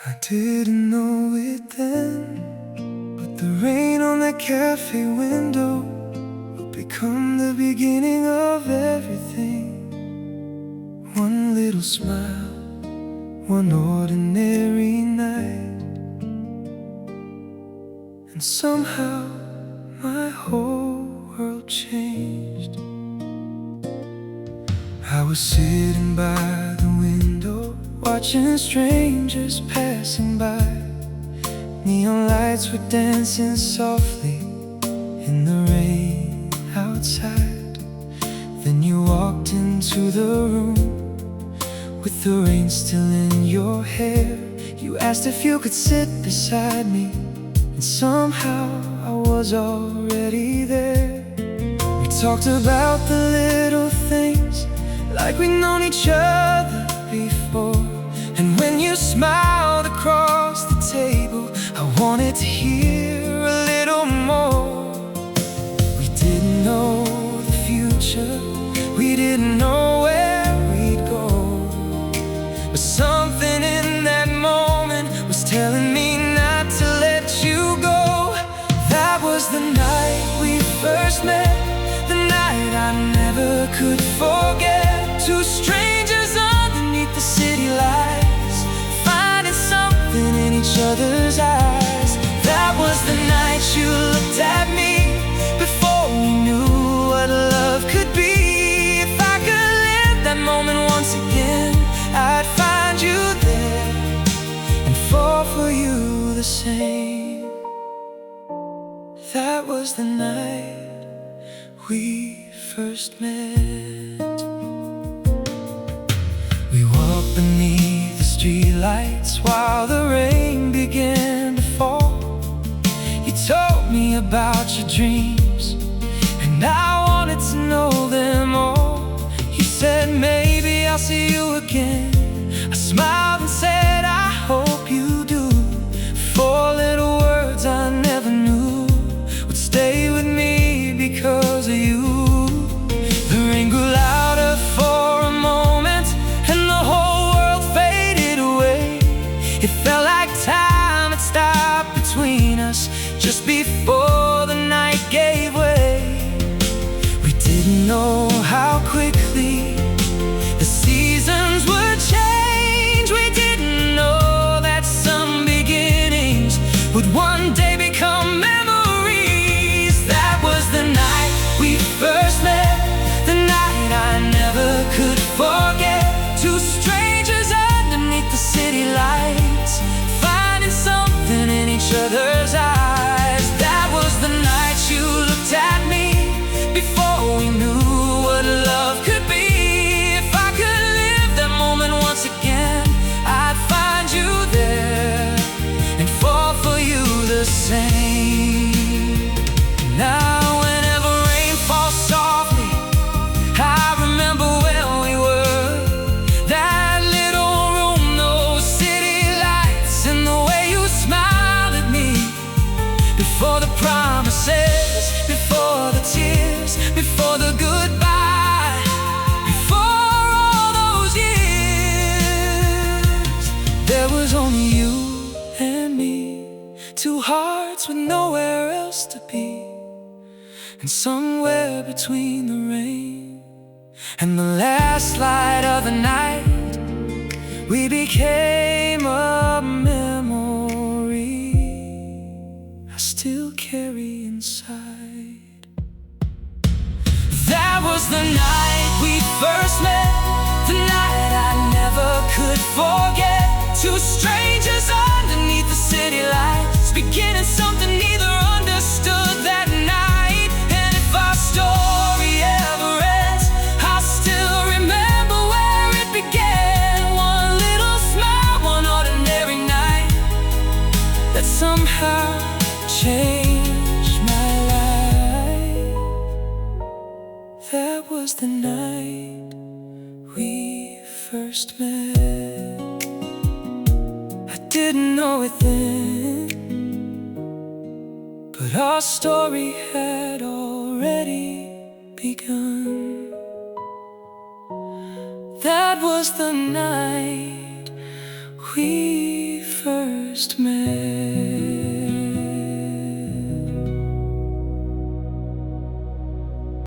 I didn't know it then, but the rain on that cafe window would become the beginning of everything. One little smile, one ordinary night, and somehow my whole world changed. I was sitting by the window, watching strangers passing by. Neon lights were dancing softly in the rain outside. Then you walked into the room with the rain still in your hair. You asked if you could sit beside me, and somehow I was already there. We talked about the little things, like we'd known each other before. And when you smiled across the table, I wanted to hear a little more. We didn't know the future, we didn't know where we'd go, but something in that moment was telling me not to let you go. That was the night we first met, the night I never could forget. Two strangers underneath the city lights, finding something in each other's eyes. That was the night you looked at me, before we knew what love could be. If I could live that moment once again, I'd find you there and fall for you the same. That was the night we first met. We walked beneath the streetlights while the rain began to fall. You told me about your dreams, and I wanted to know them all. You said maybe I'll see you again. I smiled and said I hope you do. Four little words I never knew would stay with me because of you. The rain grew louder for a moment, and the whole world faded away. It felt like time had stopped between us just before the night gave way. We didn't know how quickly the seasons would change. We didn't know that some beginnings would one day become memories. That was the night we first met, the night I never could forget. Two strangers underneath the city lights, finding something in each other's eyes. That was the night you looked at me, before we knew what love could be. If I could live that moment once again, I'd find you there and fall for you the same. Now whenever rain falls softly, I remember where we were. That little room, those city lights, and the way you smiled at me. Before the promises, before the tears, before the goodbye, before all those years, there was only you and me, two hearts with nowhere else to be. And somewhere between the rain and the last light of the night, we became a memory I still carry inside. That was the night we first met, the night I never could forget. Two strangers underneath the city lights, beginning something neither understood that night. And if our story ever ends, I'll still remember where it began. One little smile, one ordinary night, that somehow changed my life. That was the night we first met. I didn't know it then, but our story had already begun. That was the night we first first met.